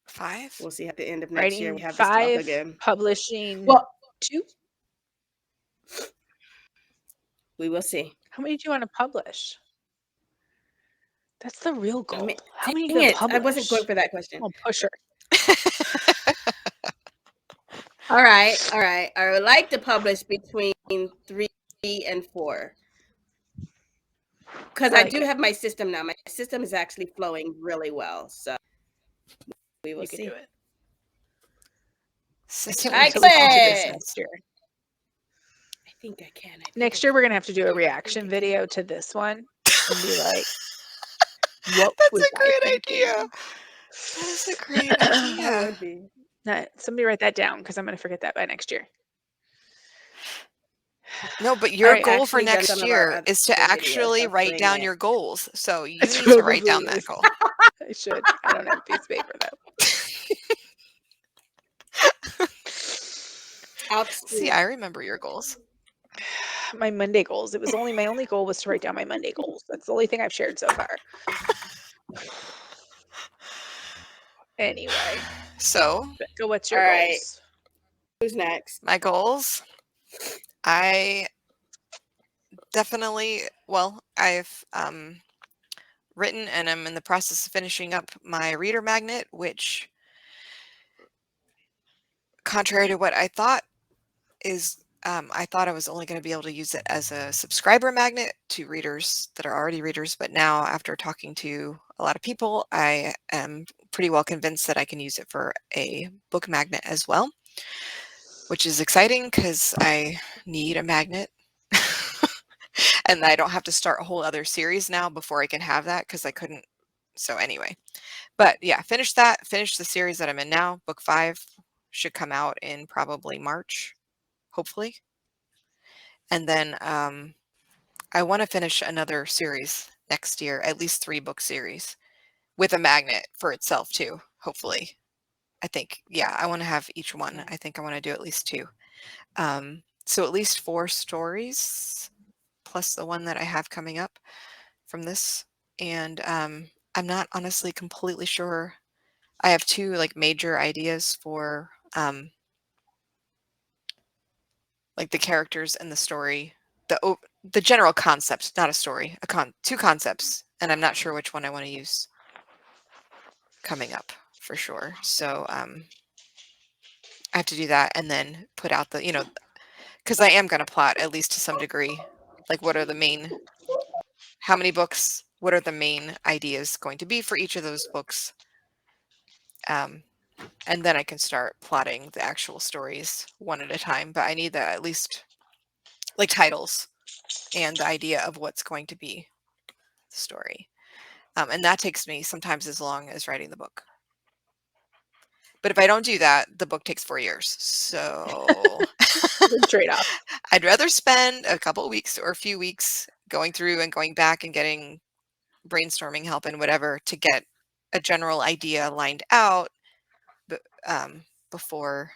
5. We'll see at the end of next year. Writing We have this talk 5, again. publishing Well, 2. we will see. How many do you want to publish? That's the real goal. How many Dang you it, publish? I wasn't going for that question. I'll push her. All right. I would like to publish between 3 and 4. Because I do have my system now. My system is actually flowing really well. So we will see. You can do it. System I can't wait till we get to this quit. next year. I think I can. Next year, we're going to have to do a reaction video to this one and be like, what That's was a I great thinking? idea. That is a great That idea. would be. Somebody write that down, because I'm going to forget that by next year. No, but your right, goal for actually done next some of our year is to other videos actually of write doing down it. your goals. So you That's need to write down probably that goal. I should. I don't have a piece of paper, though. See, I remember your goals. My Monday goals. It was my only goal was to write down my Monday goals. That's the only thing I've shared so far. Anyway, So, Becca, what's your All right. goals? Who's next? my goals, I definitely, I've written and I'm in the process of finishing up my reader magnet, which, contrary to what I thought, is I thought I was only going to be able to use it as a subscriber magnet to readers that are already readers, but now after talking to a lot of people, I am pretty well convinced that I can use it for a book magnet as well, which is exciting because I need a magnet. And I don't have to start a whole other series now before I can have that because I couldn't. So anyway, but yeah, finish the series that I'm in now. Book 5 should come out in probably March, hopefully. And then I want to finish another series next year, at least 3-book series with a magnet for itself too, hopefully. I think, yeah, I want to have each one. I think I want to do at least 2. So at least 4 stories plus the one that I have coming up from this. And I'm not honestly completely sure. I have 2 like major ideas for like the characters and the story, the general concept, not a story, 2 concepts, and I'm not sure which one I want to use coming up for sure. So I have to do that and then put out the, because I am going to plot at least to some degree, like what are the main, how many books, what are the main ideas going to be for each of those books, and then I can start plotting the actual stories one at a time. But I need the at least like titles and the idea of what's going to be the story. And that takes me sometimes as long as writing the book. But if I don't do that, the book takes 4 years. So Trade-off. I'd rather spend a couple of weeks or a few weeks going through and going back and getting brainstorming help and whatever to get a general idea lined out before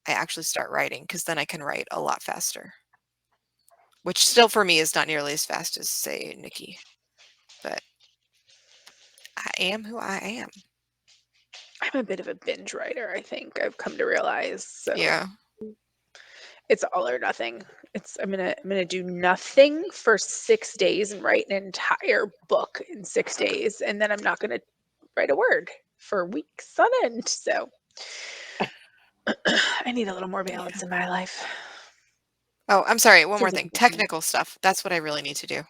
I actually start writing, because then I can write a lot faster. Which still for me is not nearly as fast as, say, Nikki. But I am who I am. I'm a bit of a binge writer, I think I've come to realize. So Yeah. it's all or nothing. I'm gonna do nothing for 6 days and write an entire book in 6 days, and then I'm not gonna write a word for weeks on end. So I need a little more balance in my life. Oh, I'm sorry. One more Seems like thing. Technical stuff. That's what I really need to do.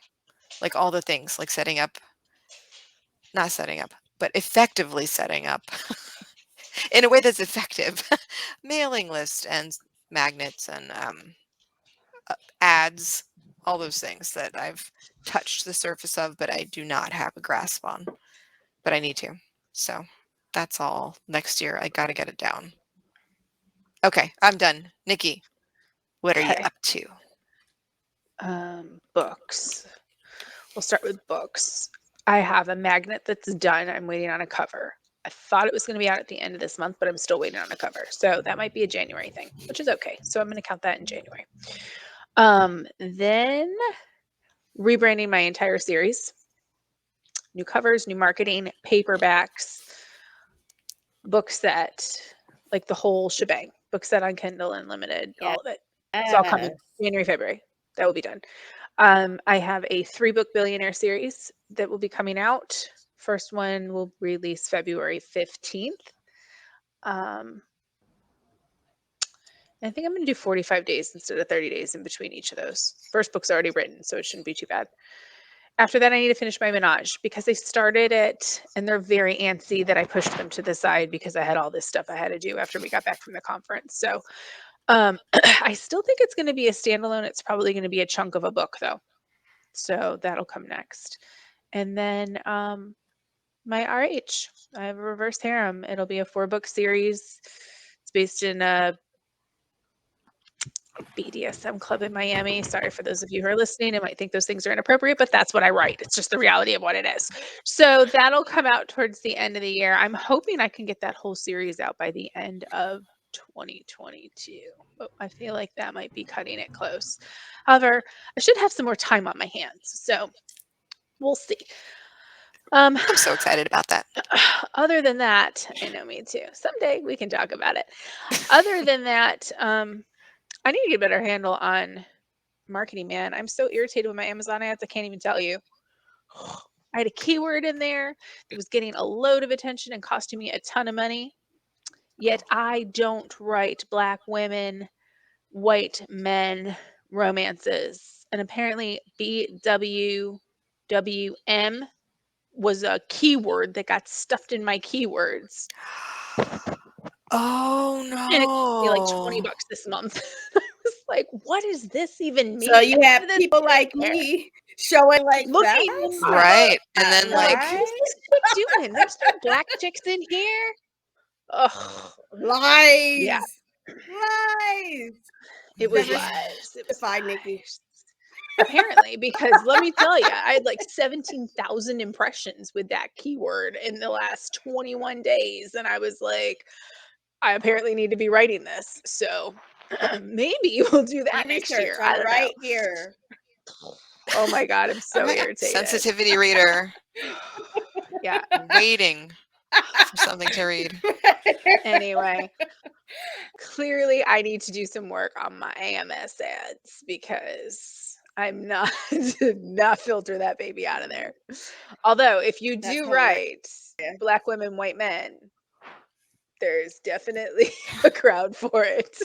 Like all the things, like not setting up, but effectively setting up in a way that's effective. Mailing list and magnets and ads, all those things that I've touched the surface of, but I do not have a grasp on. But I need to. So that's all next year. I got to get it down. Okay, I'm done. Nikki, what are you Okay. up to? Books. We'll start with books. I have a magnet that's done. I'm waiting on a cover. I thought it was going to be out at the end of this month, but I'm still waiting on a cover. So that might be a January thing, which is okay. So I'm going to count that in January. Then rebranding my entire series. New covers, new marketing, paperbacks, book set, like the whole shebang. Book set on Kindle Unlimited, all of it. It's all coming January, February. That will be done. I have a 3-book billionaire series that will be coming out. First one will release February 15th. I think I'm going to do 45 days instead of 30 days in between each of those. First book's already written, so it shouldn't be too bad. After that, I need to finish my Menage because they started it and they're very antsy that I pushed them to the side because I had all this stuff I had to do after we got back from the conference. So I still think it's going to be a standalone. It's probably going to be a chunk of a book though. So that'll come next. And then my RH. I have a reverse harem. It'll be a 4-book series. It's based in a BDSM club in Miami. Sorry for those of you who are listening and might think those things are inappropriate, but that's what I write. It's just the reality of what it is. So that'll come out towards the end of the year. I'm hoping I can get that whole series out by the end of 2022. But I feel like that might be cutting it close. However, I should have some more time on my hands. So we'll see. I'm so excited about that. Other than that, I know, me too. Someday we can talk about it. Other than that, I need to get a better handle on marketing, man. I'm so irritated with my Amazon ads. I can't even tell you. I had a keyword in there that was getting a load of attention and costing me a ton of money. Yet I don't write Black women white men romances. And apparently BWWM was a keyword that got stuffed in my keywords. Oh And it cost me like $20 no. this month. I was like, what does this even So mean? you And have then it's people like there me showing like looking in that's my not Right. And then I'm like, like who's right. this chick doing? There's no black chicks in here. Oh, yeah, Lies. Lies. it was Never lies. It was certified, Nikki. lies. Apparently, because let me tell you, I had like 17,000 impressions with that keyword in the last 21 days. And I was like, I apparently need to be writing this. So maybe we'll do that next Research. year. I I'm don't know. right here. Oh my God, I'm so okay, irritated. sensitivity reader Yeah. waiting for something to read. Anyway, clearly I need to do some work on my AMS ads because I'm not not filter that baby out of there. Although if you That's do hilarious. write black women, white men, there's definitely a crowd for it.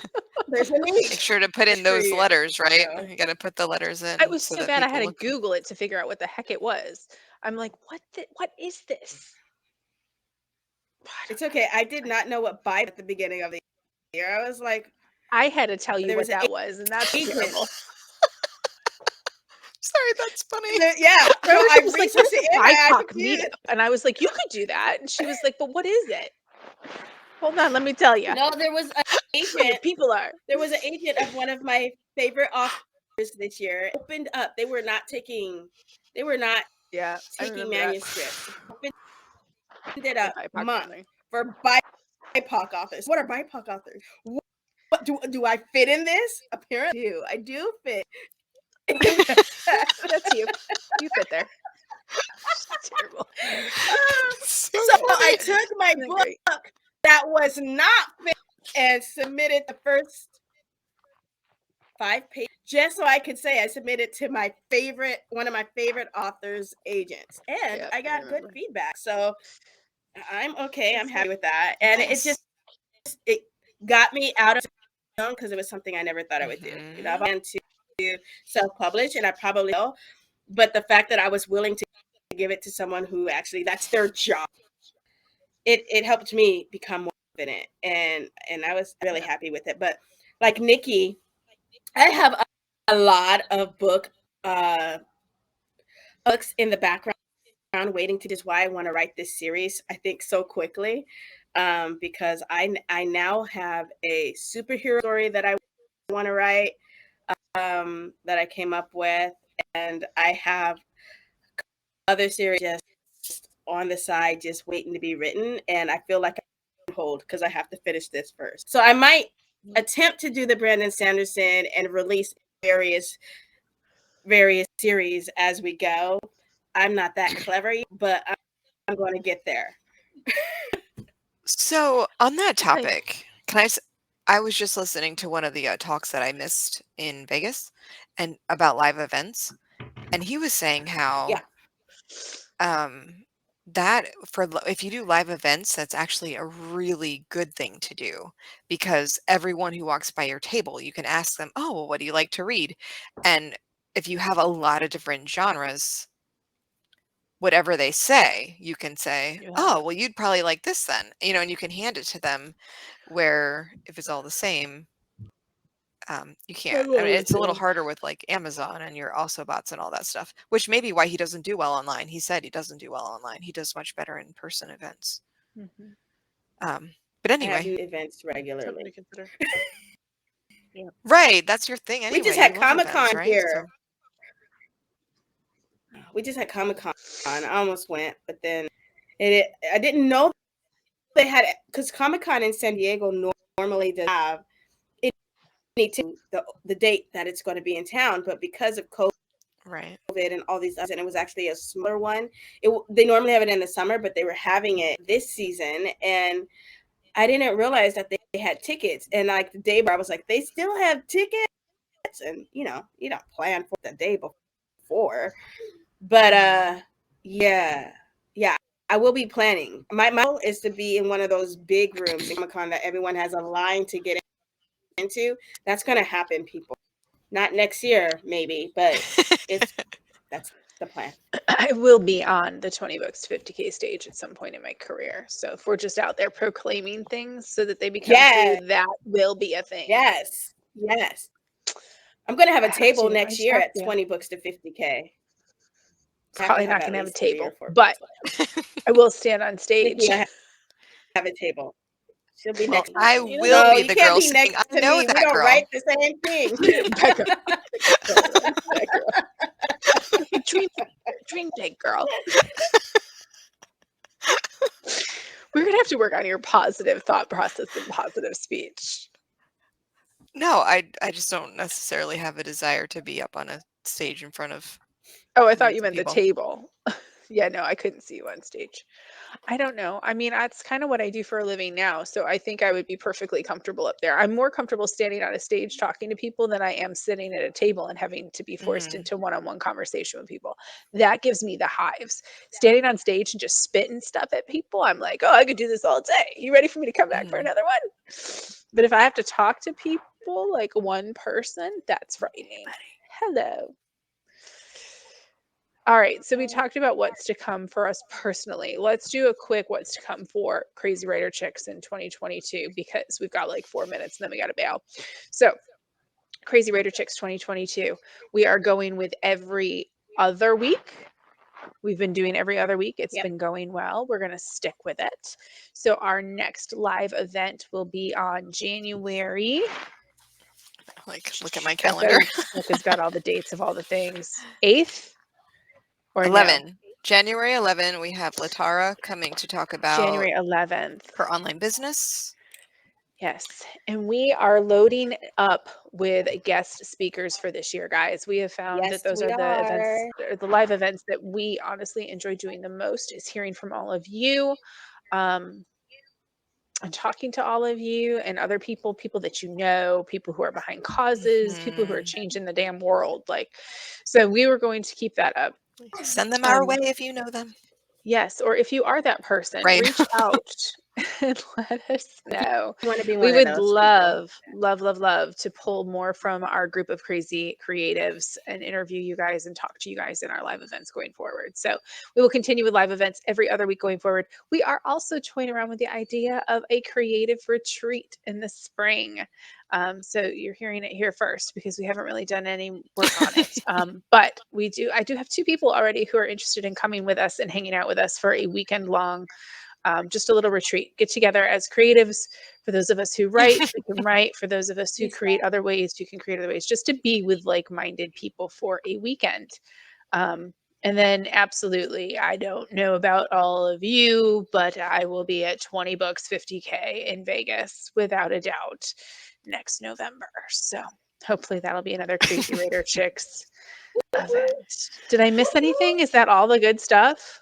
There's a need Make sure to put in for those you. letters, right? You got to put the letters I in was so so that bad I had people to look for. Google it to figure out what the heck it was. I'm like, what is this? It's okay. I did not know what BIPOC at the beginning of the year. I was like, I had to tell you there what was an that was, and that's agent. terrible. Sorry, that's funny. Yeah. My So other I friend was like, "What researched is it a and I BIPOC asked you. meetup?" And I was like, "You could do that." And she was like, "But what is it?" Hold on, let me tell you. No, there was an Who your agent. people are. There was an agent of one of my favorite authors this year. Opened up. They were not taking Yeah, I remember that. manuscripts. Opened it The up BIPOC month friendly. for BIPOC authors. What are BIPOC authors? What do I fit in this? Apparently I do fit. That's you. You fit there. Terrible. So So I funny. took my Isn't that book great? that was not fit and submitted the first 5 pages just so I could say I submitted to one of my favorite authors' agents, and Yep, I I got good remember. feedback. So I'm okay. I'm That's it. happy with that, and Nice. it got me out of because it was something I never thought I would do. You know, I Mhm. planned to self-publish, and I probably will, but the fact that I was willing to give it to someone who actually that's their job, it helped me become more confident, and I was really Yeah. happy with it. But like Nikki, I have a lot of uh, books in the background waiting to just why I want to write this series. I think so quickly because I now have a superhero story that I want to write that I came up with, and I have other series just on the side, just waiting to be written. And I feel like I hold because I have to finish this first. So I might attempt to do the Brandon Sanderson and release various series as we go. I'm not that clever, but I'm going to get there. So on that I'll tell you. topic, I was just listening to one of the talks that I missed in Vegas and about live events, and he was saying how Yeah. um, that if you do live events, that's actually a really good thing to do because everyone who walks by your table, you can ask them, "Oh, well, what do you like to read?" And if you have a lot of different genres, whatever they say, you can say, Yeah. "Oh, well, you'd probably like this then," and you can hand it to them. Where if it's all the same, you I can't. I love mean, it it's a little too. harder with like Amazon and your also bots and all that stuff, which may be why he doesn't do well online. He said he doesn't do well online. He does much better in person events. Hmm. Um, but I have anyway, new events Something to regularly. consider. Yeah. right, that's your thing We just anyway. You had love Comic Con events, right? So here. We just had Comic Con. I almost went, but then I didn't know they had because Comic Con in San Diego normally does have to the date that it's going to be in town, but because of COVID right. and all these others, and it was actually a smaller one. They normally have it in the summer, but they were having it this season, and I didn't realize that they had tickets. And like the day where I was like, they still have tickets, and you don't plan for the day before, but yeah, yeah. I will be planning. My goal is to be in one of those big rooms in Comic Con that everyone has a line to get into, that's going to happen, people. Not next year, maybe, but it's that's the plan. I will be on the 20 books to 50K stage at some point in my career. So if we're just out there proclaiming things so that they become true, Yes, that will be a thing. yes. I'm going to have I a have table to. I next just year have at to. 20 books to 50K. I have to Probably have not at going to have a least 3 or table, 4 but books left. I will stand on stage. Nikki, I have a table. She'll be Well, next. I You know, will No, be you the can't girl be saying, next I to know me. We that don't girl. write the same thing. Becca. Totally. Becca. Dream big, girl. We're going to have to work on your positive thought process and positive speech. No, I just don't necessarily have a desire to be up on a stage in front of Oh, I thought millions you of meant the people. table. Yeah, no, I couldn't see you on stage. I don't know. I mean, that's kind of what I do for a living now. So I think I would be perfectly comfortable up there. I'm more comfortable standing on a stage talking to people than I am sitting at a table and having to be forced Mhm. into one-on-one conversation with people. That gives me the hives. Standing on stage and just spitting stuff at people, I'm like, oh, I could do this all day. You ready for me to come back for Mhm. another one? But if I have to talk to people like one person, that's frightening. Hello. All right, so we talked about what's to come for us personally. Let's do a quick what's to come for Crazy Writer Chicks in 2022 because we've got like 4 minutes and then we got to bail. So, Crazy Writer Chicks 2022, we are going with every other week. We've been doing every other week. It's Yep. been going well. We're going to stick with it. So, our next live event will be on January. Like, look at my calendar. Becca's got all the dates of all the things. 8th or no? 11. January 11, we have Latara coming to talk about January 11th. her online business. Yes, and we are loading up with guest speakers for this year, guys. We have found that Yes, those we are the events, are. or the live events that we honestly enjoy doing the most is hearing from all of you, um, and talking to all of you and other people, people that you know, people who are behind causes, people who are Mhm. changing the damn world. Like, so we were going to keep that up. Send them our way Um, if you know them. Yes, or if you are that person, Right. reach out and let us If you know. want to be We one of would those people. love to pull more from our group of crazy creatives and interview you guys and talk to you guys in our live events going forward. So we will continue with live events every other week going forward. We are also toying around with the idea of a creative retreat in the spring. So you're hearing it here first because we haven't really done any work on it. But I do have 2 people already who are interested in coming with us and hanging out with us for a weekend long, just a little retreat, get together as creatives. For those of us who write, we can write. For those of us who create other ways, you can create other ways, just to be with like-minded people for a weekend. And then absolutely, I don't know about all of you, but I will be at 20 books 50K in Vegas without a doubt next November. So hopefully that'll be another Crazy Raider Chicks event. Did I miss anything? Is that all the good stuff?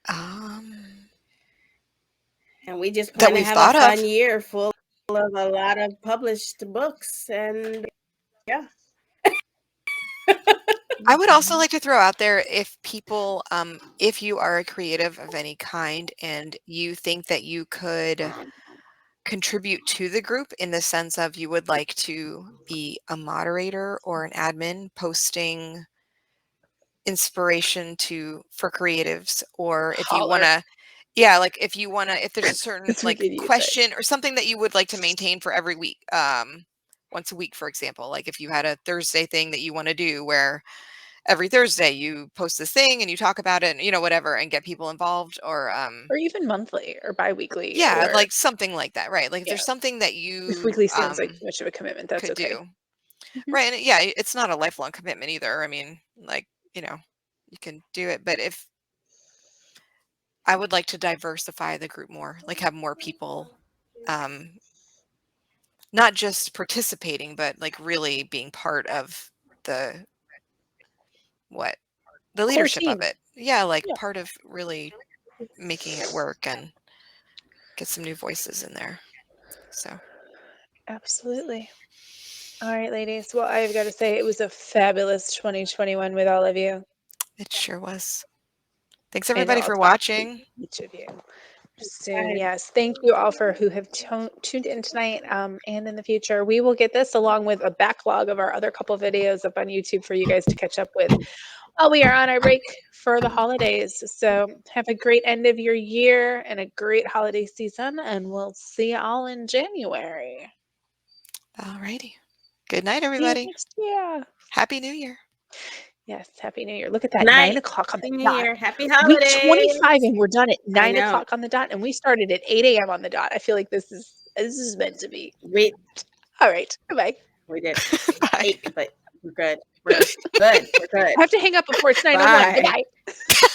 And we just That plan to we've have a thought of. fun year full of a lot of published books. And yeah. I would also like to throw out there if people, if you are a creative of any kind and you think that you could contribute to the group in the sense of you would like to be a moderator or an admin posting inspiration for creatives, or if you want Holler. to, yeah, like if you want to, if there's a certain Because we like could use it. question or something that you would like to maintain for every week, once a week, for example, like if you had a Thursday thing that you want to do where every Thursday you post this thing and you talk about it and whatever and get people involved, or Or even monthly or bi-weekly yeah, or like something like that, right? Like if yeah. there's something that If you weekly seems like too much of a commitment, that's could okay. do, Mhm. right? And yeah, it's not a lifelong commitment either. I mean, like, you can do it, but if I would like to diversify the group more, like have more people, um, not just participating, but like really being part of the what the Core leadership of team. it. Yeah, like Yeah, part of really making it work and get some new voices in there. So absolutely. All right, ladies. Well, I've got to say it was a fabulous 2021 with all of you. it sure was. Thanks I know everybody I'll for talk to watching. each of you. soon. Guys, Yes. Thank you all for who have tuned in tonight and in the future. We will get this along with a backlog of our other couple videos up on YouTube for you guys to catch up with while we are on our break for the holidays. So have a great end of your year and a great holiday season, and we'll see you all in January. Alrighty. Good night, See you everybody. next year. Happy New Year. Yes, Happy New Year. Look at that, night. 9 o'clock on Happy the New dot. Year. Happy Week holidays. 25, and we're done at I 9 know. o'clock on the dot, and we started at 8 a.m. on the dot. I feel like this is meant to be. We All right. Goodbye. did Bye. 8, but we're good. We're good. We're good. I have to hang up before it's 9:01. Bye. Goodbye.